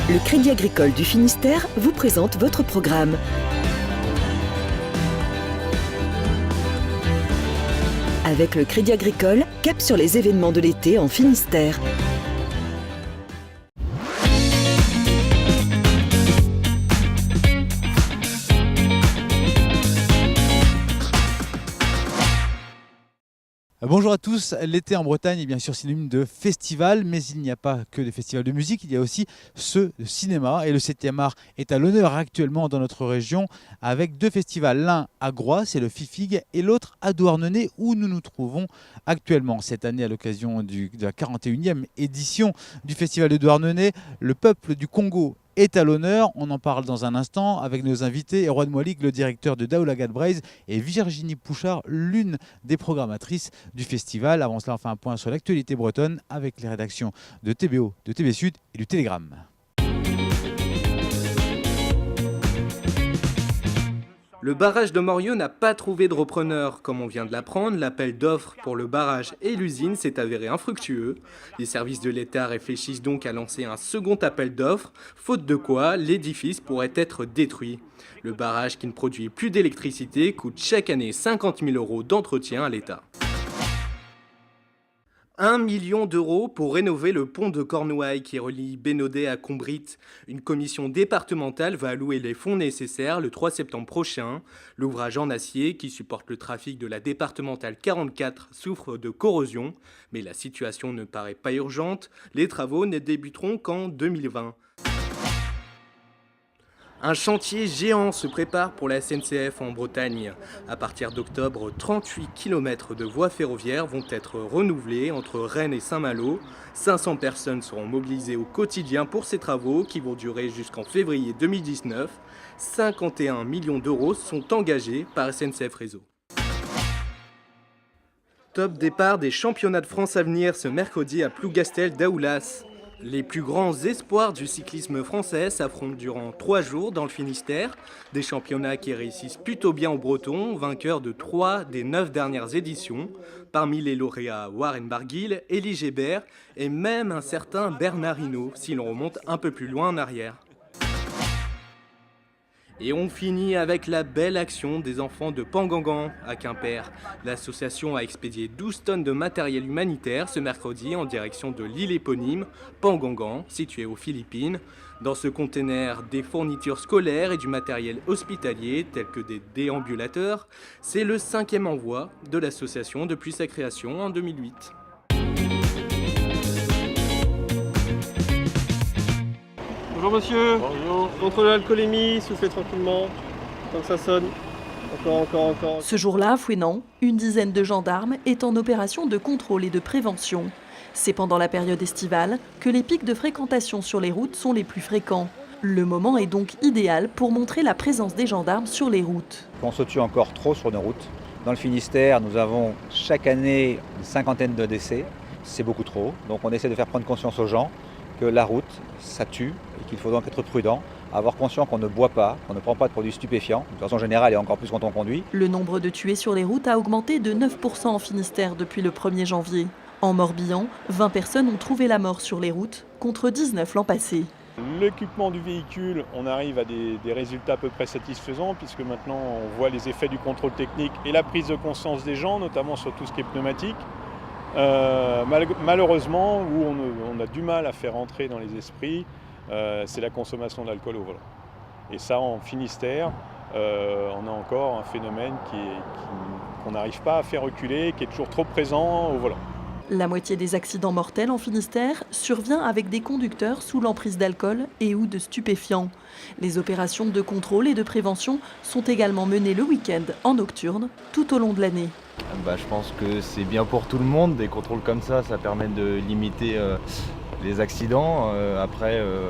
Le Crédit Agricole du Finistère vous présente votre programme. Avec le Crédit Agricole, cap sur les événements de l'été en Finistère. Bonjour à tous, l'été en Bretagne est bien sûr synonyme de festival, mais il n'y a pas que des festivals de musique, il y a aussi ceux de cinéma. Et le 7e art est à l'honneur actuellement dans notre région avec deux festivals. L'un à Groix, c'est le FIFIG, et l'autre à Douarnenez où nous nous trouvons actuellement. Cette année, à l'occasion de la 41e édition du festival de Douarnenez, le peuple du Congo est à l'honneur. On en parle dans un instant avec nos invités, Erwan Moalik, le directeur de Daoulagat Braise, et Virginie Pouchard, l'une des programmatrices du festival. Avant cela, on fait un point sur l'actualité bretonne avec les rédactions de TBO, de TV Sud et du Télégramme. Le barrage de Morieux n'a pas trouvé de repreneur. Comme on vient de l'apprendre, l'appel d'offres pour le barrage et l'usine s'est avéré infructueux. Les services de l'État réfléchissent donc à lancer un second appel d'offres, faute de quoi l'édifice pourrait être détruit. Le barrage, qui ne produit plus d'électricité, coûte chaque année 50 000 € d'entretien à l'État. 1 million d'euros pour rénover le pont de Cornouailles qui relie Bénodet à Combrit. Une commission départementale va allouer les fonds nécessaires le 3 septembre prochain. L'ouvrage en acier, qui supporte le trafic de la départementale 44, souffre de corrosion. Mais la situation ne paraît pas urgente. Les travaux ne débuteront qu'en 2020. Un chantier géant se prépare pour la SNCF en Bretagne. À partir d'octobre, 38 km de voies ferroviaires vont être renouvelées entre Rennes et Saint-Malo. 500 personnes seront mobilisées au quotidien pour ces travaux qui vont durer jusqu'en février 2019. 51 millions d'euros sont engagés par SNCF Réseau. Top départ des championnats de France à venir ce mercredi à Plougastel-Daoulas. Les plus grands espoirs du cyclisme français s'affrontent durant 3 jours dans le Finistère. Des championnats qui réussissent plutôt bien aux Bretons, vainqueurs de 3 des 9 dernières éditions. Parmi les lauréats, Warren Barguil, Élie Gébert et même un certain Bernard Hinault, si l'on remonte un peu plus loin en arrière. Et on finit avec la belle action des enfants de Pangangan à Quimper. L'association a expédié 12 tonnes de matériel humanitaire ce mercredi en direction de l'île éponyme, Pangangan, située aux Philippines. Dans ce conteneur, des fournitures scolaires et du matériel hospitalier, tels que des déambulateurs. C'est le 5e envoi de l'association depuis sa création en 2008. Bonjour monsieur. Bonjour. Contrôlez l'alcoolémie, soufflez tranquillement, tant que ça sonne. Encore. Ce jour-là, à Fouesnant, une dizaine de gendarmes est en opération de contrôle et de prévention. C'est pendant la période estivale que les pics de fréquentation sur les routes sont les plus fréquents. Le moment est donc idéal pour montrer la présence des gendarmes sur les routes. On se tue encore trop sur nos routes. Dans le Finistère, nous avons chaque année une 50aine de décès. C'est beaucoup trop. Donc on essaie de faire prendre conscience aux gens que la route, ça tue et qu'il faut donc être prudent, avoir conscience qu'on ne boit pas, qu'on ne prend pas de produits stupéfiants, de façon générale et encore plus quand on conduit. Le nombre de tués sur les routes a augmenté de 9% en Finistère depuis le 1er janvier. En Morbihan, 20 personnes ont trouvé la mort sur les routes, contre 19 l'an passé. L'équipement du véhicule, on arrive à des résultats à peu près satisfaisants puisque maintenant on voit les effets du contrôle technique et la prise de conscience des gens, notamment sur tout ce qui est pneumatique. Malheureusement, où on a du mal à faire entrer dans les esprits, c'est la consommation d'alcool au volant. Et ça, en Finistère, on a encore un phénomène qu'on n'arrive pas à faire reculer, qui est toujours trop présent au volant. La moitié des accidents mortels en Finistère survient avec des conducteurs sous l'emprise d'alcool et ou de stupéfiants. Les opérations de contrôle et de prévention sont également menées le week-end en nocturne tout au long de l'année. Je pense que c'est bien pour tout le monde, des contrôles comme ça permet de limiter les accidents.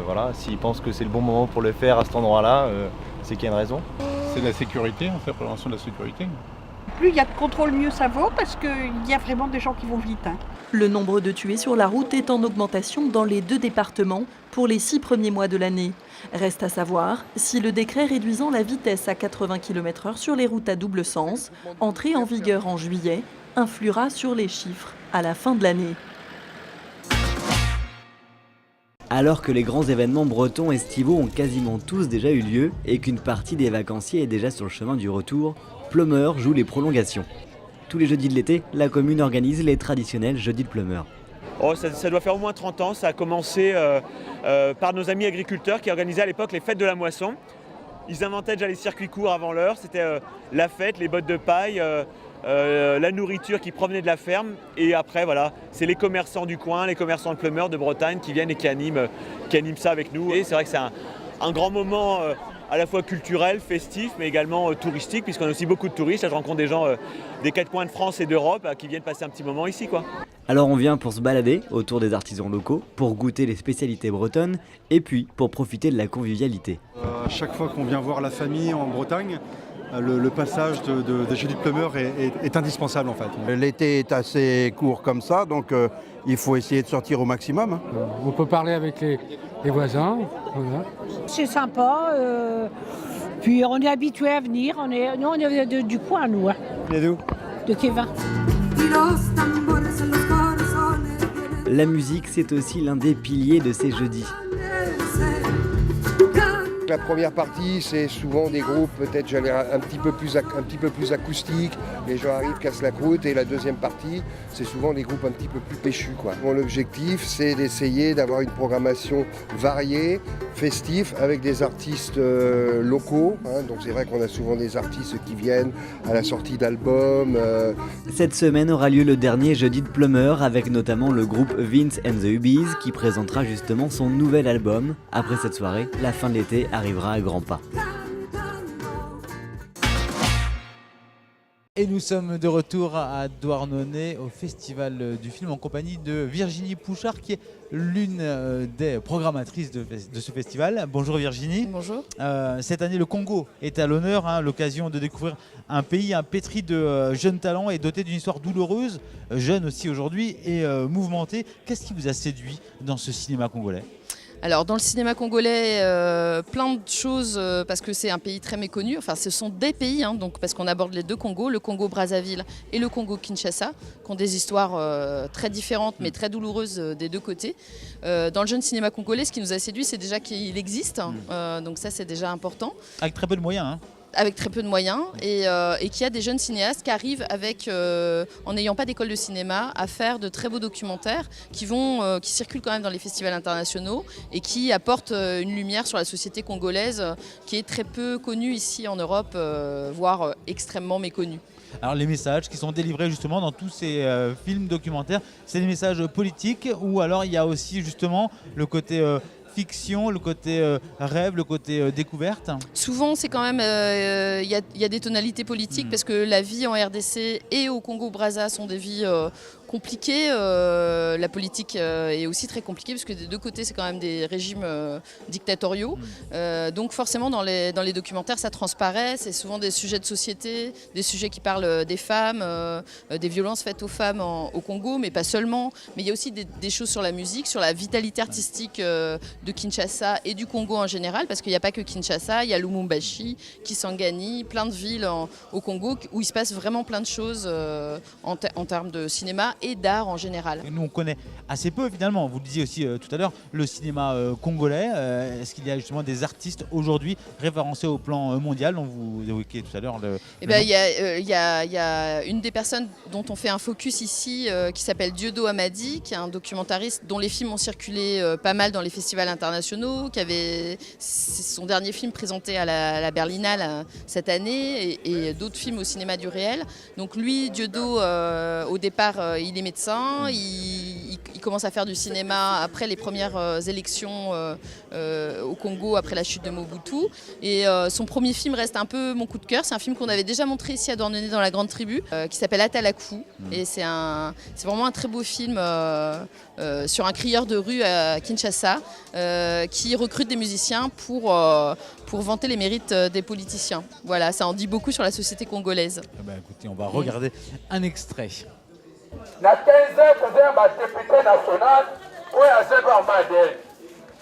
Voilà, s'ils pensent que c'est le bon moment pour le faire à cet endroit-là, c'est qu'il y a une raison. C'est la sécurité, en fait, prévention de la sécurité. Plus il y a de contrôle, mieux ça vaut, parce qu'il y a vraiment des gens qui vont vite. Le nombre de tués sur la route est en augmentation dans les 2 départements pour les 6 premiers mois de l'année. Reste à savoir si le décret réduisant la vitesse à 80 km/h sur les routes à double sens, entré en vigueur en juillet, influera sur les chiffres à la fin de l'année. Alors que les grands événements bretons estivaux ont quasiment tous déjà eu lieu et qu'une partie des vacanciers est déjà sur le chemin du retour, Pleumeur joue les prolongations. Tous les jeudis de l'été, la commune organise les traditionnels jeudis de Pleumeur. Oh, ça doit faire au moins 30 ans, ça a commencé par nos amis agriculteurs qui organisaient à l'époque les fêtes de la moisson. Ils inventaient déjà les circuits courts avant l'heure, c'était la fête, les bottes de paille, la nourriture qui provenait de la ferme. Et après, voilà, c'est les commerçants du coin, les commerçants de Pleumeur, de Bretagne qui viennent et qui animent ça avec nous. Et c'est vrai que c'est un grand moment à la fois culturel, festif, mais également touristique, puisqu'on a aussi beaucoup de touristes. Là, je rencontre des gens des quatre coins de France et d'Europe qui viennent passer un petit moment ici, quoi. Alors on vient pour se balader autour des artisans locaux, pour goûter les spécialités bretonnes et puis pour profiter de la convivialité. À chaque fois qu'on vient voir la famille en Bretagne, le passage de jeudi de Pleumeur est indispensable en fait. L'été est assez court comme ça, donc il faut essayer de sortir au maximum. On peut parler avec les voisins. Voilà. C'est sympa, puis on est habitué à venir, nous on est du coin nous. Hein. Et d'où ? De Kévin. La musique, c'est aussi l'un des piliers de ces jeudis. La première partie, c'est souvent des groupes peut-être un petit peu plus acoustiques. Les gens arrivent, cassent la croûte. Et la deuxième partie, c'est souvent des groupes un petit peu plus péchus, quoi. Mon objectif, c'est d'essayer d'avoir une programmation variée, festive, avec des artistes locaux. Hein. Donc c'est vrai qu'on a souvent des artistes qui viennent à la sortie d'albums. Cette semaine aura lieu le dernier jeudi de Pleumeur, avec notamment le groupe Vince and the Ubbies qui présentera justement son nouvel album. Après cette soirée, la fin de l'été arrivera à grands pas. Et nous sommes de retour à Douarnenez au Festival du film en compagnie de Virginie Pouchard qui est l'une des programmatrices de ce festival. Bonjour Virginie. Bonjour. Cette année le Congo est à l'honneur, hein, l'occasion de découvrir un pays pétri de jeunes talents et doté d'une histoire douloureuse, jeune aussi aujourd'hui et mouvementée. Qu'est-ce qui vous a séduit dans ce cinéma congolais ? Alors dans le cinéma congolais, plein de choses parce que c'est un pays très méconnu. Enfin, ce sont des pays, hein, donc parce qu'on aborde les deux Congos, le Congo Brazzaville et le Congo Kinshasa, qui ont des histoires très différentes mais très douloureuses des deux côtés. Dans le jeune cinéma congolais, ce qui nous a séduit, c'est déjà qu'il existe, donc ça c'est déjà important. Avec très peu de moyens. Hein. Avec très peu de moyens et qu'il y a des jeunes cinéastes qui arrivent avec, en n'ayant pas d'école de cinéma, à faire de très beaux documentaires qui circulent quand même dans les festivals internationaux et qui apportent une lumière sur la société congolaise qui est très peu connue ici en Europe, voire extrêmement méconnue. Alors les messages qui sont délivrés justement dans tous ces films documentaires, c'est des messages politiques ou alors il y a aussi justement le côté fiction, le côté rêve, le côté découverte? Souvent, c'est quand même, y a des tonalités politiques parce que la vie en RDC et au Congo-Brazza sont des vies compliquées. La politique est aussi très compliquée parce que des deux côtés, c'est quand même des régimes dictatoriaux. Donc forcément, dans les documentaires, ça transparaît. C'est souvent des sujets de société, des sujets qui parlent des femmes, des violences faites aux femmes au Congo, mais pas seulement. Mais il y a aussi des choses sur la musique, sur la vitalité artistique de Kinshasa et du Congo en général, parce qu'il n'y a pas que Kinshasa, il y a Lubumbashi, Kisangani, plein de villes au Congo où il se passe vraiment plein de choses en termes de cinéma et d'art en général. Nous on connaît assez peu finalement, vous le disiez aussi tout à l'heure, le cinéma congolais. Est-ce qu'il y a justement des artistes aujourd'hui référencés au plan mondial dont vous évoquiez tout à l'heure il y a une des personnes dont on fait un focus ici qui s'appelle Dieudo Amadi, qui est un documentariste dont les films ont circulé pas mal dans les festivals internationaux, c'est son dernier film présenté à la Berlinale cette année et d'autres films au cinéma du réel. Donc lui, Dieudo, au départ, il est médecin, il commence à faire du cinéma après les premières élections au Congo, après la chute de Mobutu. Et son premier film reste un peu mon coup de cœur. C'est un film qu'on avait déjà montré ici à Douarnenez dans la Grande Tribu, qui s'appelle Atalakou. Et c'est vraiment un très beau film sur un crieur de rue à Kinshasa qui recrute des musiciens pour vanter les mérites des politiciens. Voilà, ça en dit beaucoup sur la société congolaise. Écoutez, on va regarder un extrait. Na 15 toza ba député national oyo azeba madele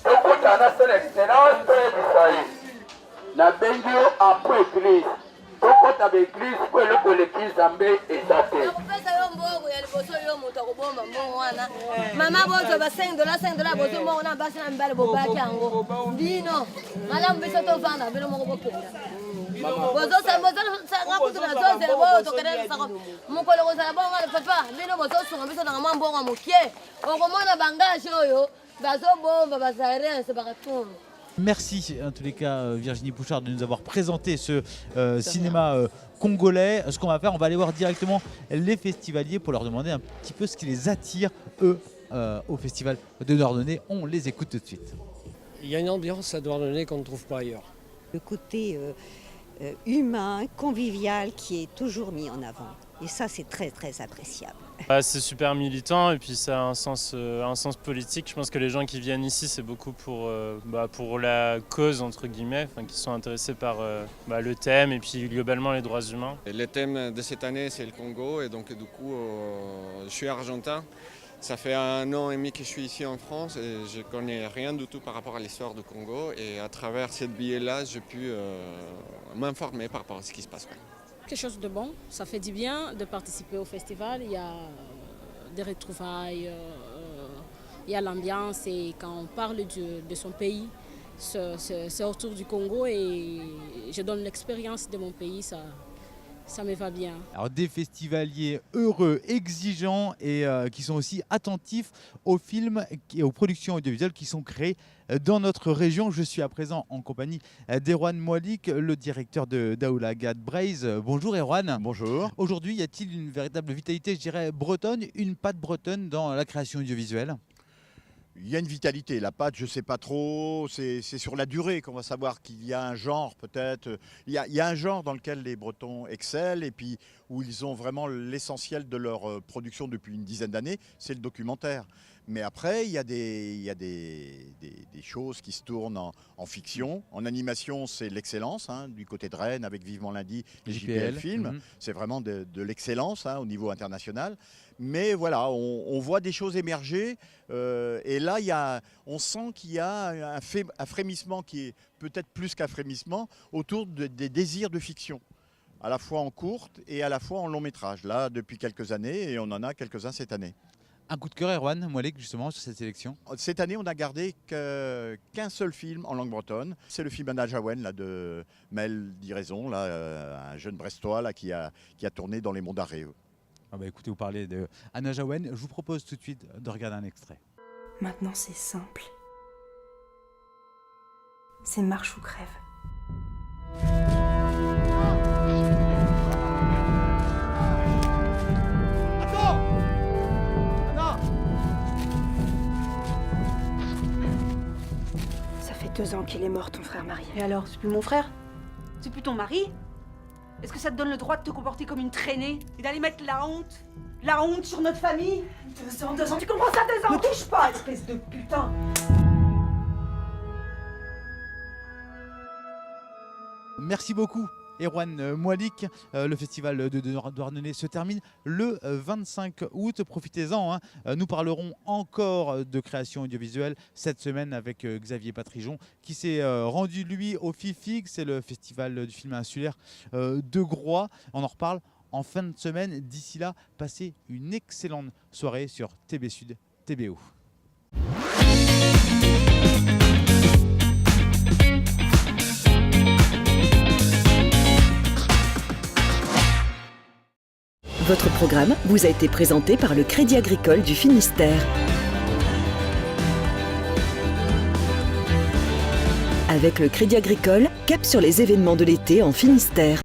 tokutana son excellence toyebisa ye na bengi yo apo église tokota baeglise po eloko eleki nzambe eza te bomba mbongo wana mama bozo ba 5 $5 bozo mo na basi na mbale bobaki yango bino malamu biso tovanda bino moko bokenda bozo sanga kutu na zoze bozo kena sako mukolo kozala bonga papa bino bozo sunga biso na mwa mbongo mokie okomona bangage oyo bazo bomba bazaire se bakatumba. Merci en tous les cas Virginie Pouchard de nous avoir présenté ce cinéma congolais. Ce qu'on va faire, on va aller voir directement les festivaliers pour leur demander un petit peu ce qui les attire eux au festival de Douarnenez. On les écoute tout de suite. Il y a une ambiance à Douarnenez qu'on ne trouve pas ailleurs. Le côté humain, convivial qui est toujours mis en avant. Et ça, c'est très très appréciable. C'est super militant et puis ça a un sens politique. Je pense que les gens qui viennent ici, c'est beaucoup pour la cause, entre guillemets, qui sont intéressés par le thème et puis globalement les droits humains. Le thème de cette année, c'est le Congo et donc du coup, je suis argentin. Ça fait 1 an et demi que je suis ici en France et je ne connais rien du tout par rapport à l'histoire du Congo. Et à travers cette billet-là, j'ai pu m'informer par rapport à ce qui se passe. Quelque chose de bon, ça fait du bien de participer au festival, il y a des retrouvailles, il y a l'ambiance et quand on parle de son pays, c'est autour du Congo et je donne l'expérience de mon pays, ça me va bien. Alors des festivaliers heureux, exigeants et qui sont aussi attentifs aux films et aux productions audiovisuelles qui sont créées dans notre région. Je suis à présent en compagnie d'Erwan Moalik, le directeur de Daoula Gad Braise. Bonjour Erwan. Bonjour. Aujourd'hui, y a-t-il une véritable vitalité, je dirais, bretonne, une patte bretonne dans la création audiovisuelle ? Il y a une vitalité, la patte, je ne sais pas trop, c'est sur la durée qu'on va savoir qu'il y a un genre peut-être. Il y a un genre dans lequel les Bretons excellent et puis où ils ont vraiment l'essentiel de leur production depuis une dizaine d'années, c'est le documentaire. Mais après, il y a des choses qui se tournent en fiction. En animation, c'est l'excellence, du côté de Rennes avec Vivement Lundi et JPL Film. C'est vraiment de l'excellence au niveau international. Mais voilà, on voit des choses émerger. Et là, on sent qu'il y a un frémissement qui est peut-être plus qu'un frémissement autour des désirs de fiction. À la fois en courte et à la fois en long métrage. Là, depuis quelques années, et on en a quelques-uns cette année. Un coup de cœur, Erwan Moalik, justement, sur cette sélection? Cette année, on n'a gardé qu'un seul film en langue bretonne. C'est le film Anna Jaouen là, de Mel Diraison, un jeune Brestois là, qui a tourné dans les Monts d'Arrée. Écoutez, vous parlez de Anna Jaouen. Je vous propose tout de suite de regarder un extrait. Maintenant, c'est simple. C'est marche ou crève. Ça fait 2 ans qu'il est mort, ton frère marié. Et alors, c'est plus mon frère? C'est plus ton mari? Est-ce que ça te donne le droit de te comporter comme une traînée et d'aller mettre la honte sur notre famille? 2 ans, tu comprends ça, 2 ans? Ne touche pas, espèce de putain! Merci beaucoup Erwan Moalik. Le festival de Douarnenez se termine le 25 août. Profitez-en. Nous parlerons encore de création audiovisuelle cette semaine avec Xavier Patrijon qui s'est rendu lui au FIFIG. C'est le festival du film insulaire de Groix. On en reparle en fin de semaine. D'ici là, passez une excellente soirée sur TB Sud, TBO. Votre programme vous a été présenté par le Crédit Agricole du Finistère. Avec le Crédit Agricole, cap sur les événements de l'été en Finistère.